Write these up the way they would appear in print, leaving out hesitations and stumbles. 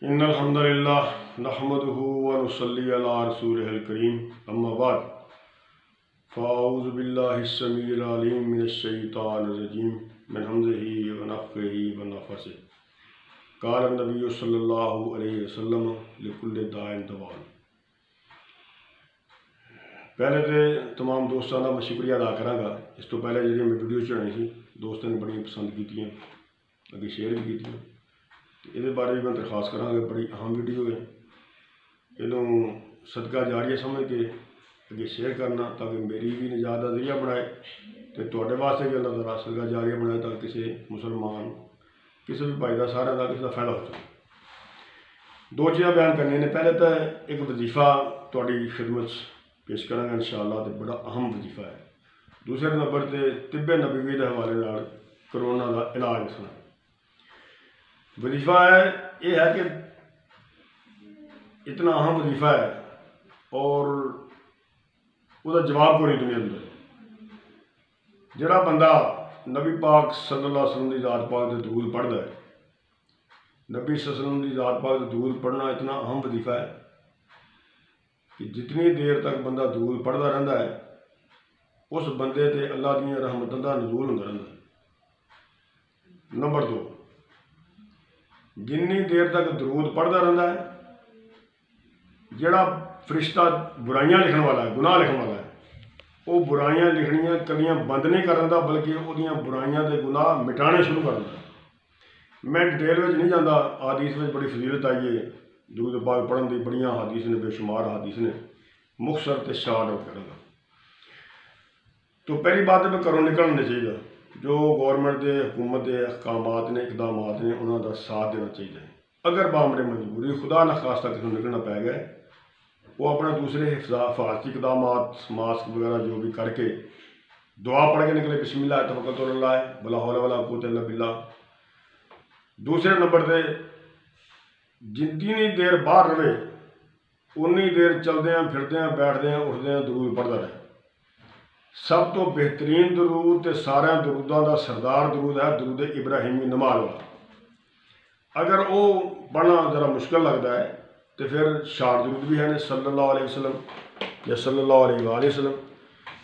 इन्नल हम्दुलिल्लाह नहमदुहु व नुसल्ली अला रसूलिहिल करीम अम्मा बाद फ़अऊज़ु बिल्लाहिस समीइल अलीम मिनश शैतानिर रजीम मिन हम्ज़िही व नफ़्ख़िही व नफ़्सिही क़ाल नबी सल्लल्लाहु अलैहि वसल्लम लिकुल्लि दाइन दवा। पहले तो तमाम दोस्तों का मैं शुक्रिया अदा कराँगा। इस तो पहले जी मैं वीडियो चढ़ाई सी दोस्तों ने बड़ी पसंद की, अगे शेयर भी की। ये बारे भी मैं दरखास्त करा, बड़ी अहम वीडियो है, इनू सदका जारिया समझ के अगे शेयर करना ताकि मेरी भी निजात का जरिया बनाए तो तुहाडे वास्ते भी अल्लाह ताला सदका जारिया बनाए ताकि किसी मुसलमान किसी भी भाई का सारे का किसी का फायदा हो सके। दो चीज़ा बयान करने ने, पहले तो एक वजीफा तुहाडी खिदमत पेश करांगा इंशाअल्लाह, तो बड़ा अहम वजीफा है। दूसरे नंबर पर तिब्बे नबवी के हवाले नाल कोरोना का इलाज दसना वजीफा है। ये है कि इतना अहम वजीफा है और उसका जवाब को नहीं दुनिया अंदर। जिहड़ा बंदा नबी पाक सल्लल्लाहु अलैहि वसल्लम की ज़ात पाक के दुरूद पढ़ता है, नबी सल्लल्लाहु अलैहि वसल्लम की ज़ात पाक के दुरूद पढ़ना इतना अहम वजीफा है कि जितनी देर तक बंदा दुरूद पढ़ता रहता है उस बंदे ते अल्लाह दी रहमतों का नज़ूल होंदा रहंदा है। नंबर दो, जिन्नी देर तक दरूद पढ़ता रहता है, जिहड़ा फरिश्ता बुराइयां लिखण वाला है, गुनाह लिखण वाला है, वो बुराइयां लिखनियां कलियां बंद नहीं कर दिंदा बल्कि उहदियां बुराइयां दे गुनाह मिटाने शुरू कर दिंदा। मैं डिटेल में नहीं जाता, हदीस में बड़ी फजीलत आई है दरूद पाक पढ़न की, बड़ियां हदीस ने, बेशुमार हदीस ने, मुख्तसर ते शार्ट करूँगा। तो पहली बात मैं घरों निकलना नहीं चाहिए, जो गौरमेंट के हुकूमत के अहकामात ने, इकदामात ने, उन्होंने साथ देना चाहिए। अगर बामरे मजबूरी खुदा न खास्ता किसी को निकलना पै गया, वो अपने दूसरे हिफाजती इकदामात मास्क वगैरह जो भी करके दुआ पढ़ के निकले, बिस्मिल्लाह तवक्कलतु अल्लाह वला हौला वला कुव्वता इल्ला बिल्लाह। दूसरे नंबर पर जितनी देर बाहर रहे उन्नी देर चलद्या फिरद्या बैठद्या उठद्या दरूद पढ़ता रहे। सब तो बेहतरीन दरूद तो सारे दरूदों का सरदार दरूद है दरूद इब्राहिमी नमाज वाला। अगर वो पढ़ना ज़रा मुश्किल लगता है तो फिर शार्ट दरूद भी है, सल्लल्लाहु अलैहि वसल्लम या सल्लल्लाहु अलैहि वसल्लम।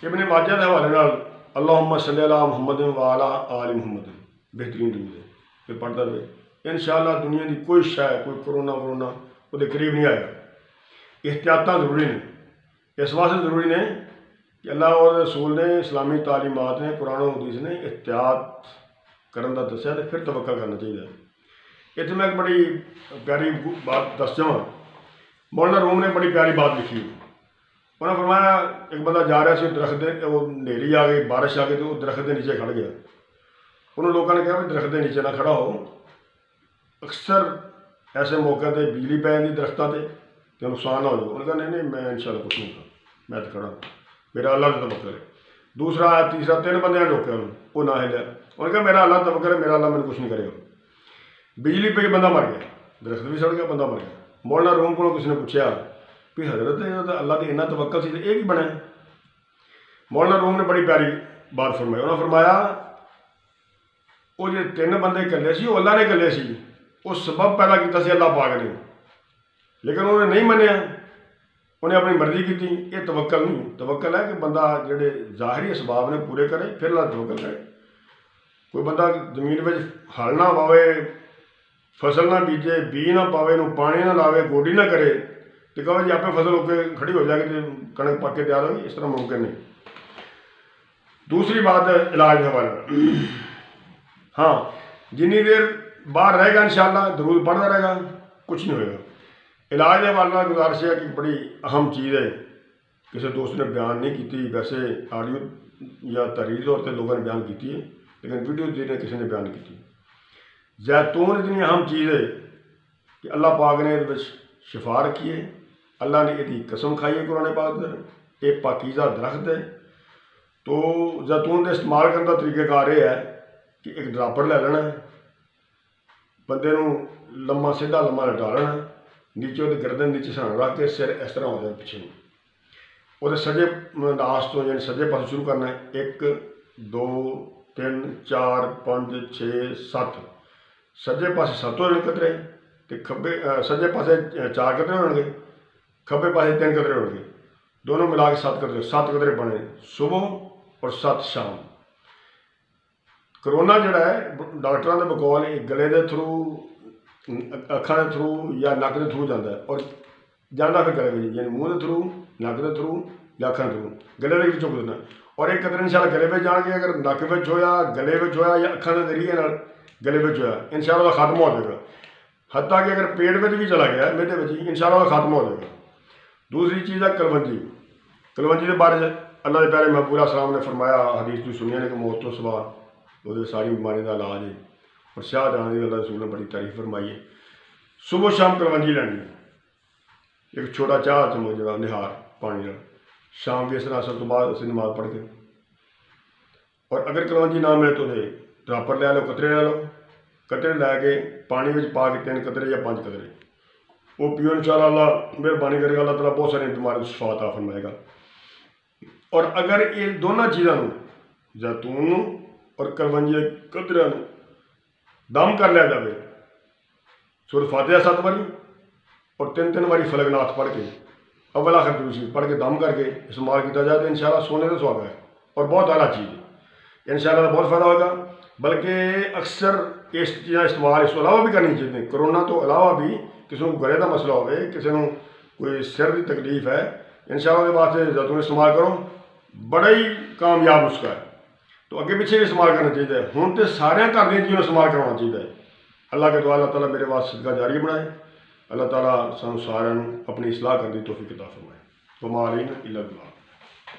इब्ने माजा के हवाले नाल अल्लाहुम्मा सल्लि अला मुहम्मद व अला आलि मुहम्मद बेहतरीन दरूद है, फिर पढ़ता रहे। इंशाअल्लाह दुनिया की कोई शय, कोई कोरोना वरोना वो करीब नहीं आएगा। एहतियात जरूरी ने, इस वास्ते जरूरी ने कि अल्लाह और रसूल ने, इस्लामी तालीमात ने, कुरान और हदीस ने एहतियात करने का दसिया तो फिर तवक्कल करना चाहिए। इतने मैं एक बड़ी प्यारी बात दस जावा। मौलाना रूम ने बड़ी प्यारी बात लिखी। उन्होंने फरमाया एक बंदा जा रहा से दरख्त दे, वो नेरी आ गई, बारिश आ गई तो वो दरख्त के नीचे खड़ गया। उन्होंने लोगों ने कहा भी दरख्त के नीचे ना खड़ा हो, अक्सर ऐसे मौके पर बिजली पै जाती दरख्तों से तो नुकसान ना हो जाए। उन्होंने कहा नहीं मैं इंशाअल्लाह कुछ नहीं कहा, मैं तो खड़ा मेरा अल्लाह का तवक्कल है। दूसरा तीसरा तीन बंदे ने रोके वो ना हिलिया। उन्होंने कहा मेरा अल्लाह तवक्कल है, मेरा अल्लाह मैंने कुछ नहीं करेगा। बिजली पे बंदा मर गया, दरख्त भी सड़ गया, बंदा मर गया। मौलाना रूम को किसी ने पूछा भी हजरत अल्लाह के इन्ना तवक्कल सी ये की बने। मौलाना रूम ने बड़ी प्यारी बात फरमाई। उन्होंने फरमाया वो जो तीन बंदे कले सी अल्लाह ने कले सी, वो सबब पैदा किया अल्लाह पाक ने, लेकिन उन्होंने नहीं मनिया, उन्हें अपनी मर्जी की। ये तवक्कल नहीं, तवक्कल है कि बंदा जोड़े जाहिरी असबाब ने पूरे करे फिर अल्लाह तवक्कल करे। कोई बंदा जमीन में हल ना पावे, फसल ना बीजे, बी ना पावे, पानी ना लावे, गोडी ना करे तो कहो जी आपे फसल होकर खड़ी हो जाएगी तो कणक पक के तैयार होगी, इस तरह मुमकिन नहीं। दूसरी बात है इलाज के हवाले। हाँ, जिन्नी देर बाहर रहेगा इंशाअल्लाह दरूद पढ़ता रहेगा, कुछ नहीं होगा। इलाज के हवाले गुजारिश है कि बड़ी अहम चीज़ है, किसी दोस्त ने बयान नहीं की, वैसे ऑडियो या तहरीरी तौर पर लोगों ने बयान की है, लेकिन वीडियो जरिए किसी ने बयान की। जैतून इतनी अहम चीज़ है कि अल्लाह पाक ने ये शिफा रखी है, अल्लाह ने यदी कसम खाई है कुरान पाक, ये पाकीज़ा दरख्त है। तो जैतून के इस्तेमाल करने का तरीक़ाकार यह है कि एक ड्रापर लै लेना, बंदे लम्मा सीधा लम्मा लटा लेना, नीचे वो गर्दन नीचे सराना रख के सिर इस तरह हो जाए पिछे, वो सजे लास्ट तो यानी सजे पास शुरू करना है। 1 2 3 4 5 6 7 सज्जे पासे 7 हो जाने कतरे, तो खब्बे सज्जे पासे 4 कतरे होंगे, खब्बे पासे 3 कतरे होंगे, दोनों मिला के 7 कतरे बने सुबह और 7 शाम। करोना जोड़ा है डॉक्टरों के बकौल गले के थ्रू, अखा के थ्रू या नक के थ्रू जाता है और जाता फिर गले में, यानी मूँह के थ्रू, नक के थ्रू या अखा के थ्रू, गले के चुक देना। और एक कतरे इंशाल्लाह गले में जाएंगे, अगर नक में होया, गले में होया या अखा के जरिए गले में होया, इंशाल्लाह खत्म हो जाएगा। हत्ता कि अगर पेट में भी चला गया मेदे में, इंशाल्लाह खत्म हो जाएगा। दूसरी चीज़ है कलवंजी। कलवंजी के बारे में अल्लाह के प्यारे महबूब सलाम ने फरमाया, हदीस तो सुनिया ने कि मौत तो सवा वो सारी बीमारी का इलाज है। और शाह जाने की अल्लाह रसूल ने बड़ी तारीफ फरमाई है। सुबह शाम कलवंजी लैनी, एक छोटा चाह चम्मच जो निहार पानी का, शाम भी इस तरह असर तो बाद असर नमाज पढ़ के। और अगर कलवंजी ना मिले तो ड्रापर ले लो, कतरे ले लो, कतरे लैके पानी में पा के 3 कतरे या 5 कतरे वो पियो, इंशाल्लाह अल्लाह मेहरबानी करेगा, अल्लाह ताला बहुत सारी बीमारी शफा अता फरमाएगा। और अगर ये दोनों चीज़ों जैतून और कलवंजी कतरिया दम कर लिया जाए, सूरत फातिहा 7 बारी और 3 बारी फलकनाथ पढ़ के, अव्वल आखिर दूसरी पढ़ के दम करके इस्तेमाल किया जाए तो इंशाल्लाह सोने का सुहागा है और बहुत आला चीज़ है। इंशाल्लाह बहुत फ़ायदा होगा। बल्कि अक्सर इस चीज़ें इस्तेमाल इस अलावा भी करनी चाहिए। कोरोना तो अलावा भी किसी को गले का मसला हो, किसी को कोई सिर की तकलीफ है, इंशाल्लाह वास्ते जैतून इस्तेमाल करो, बड़ा ही कामयाब नुस्खा है। तो अगे पिछे भी इस्तेमाल करना चाहिए। हुण तो सारे घर दी चीज़ों इस्तेमाल करवाना चाहिए। अल्लाह के दुआ अल्लाह ताला मेरे वास्ते सदका जारी बनाए। अल्लाह ताला सानू सारिआं नूं अपनी इस्लाह करने की तौफीक अता फरमाए। वमा अलैना इल्ला अल बलाग।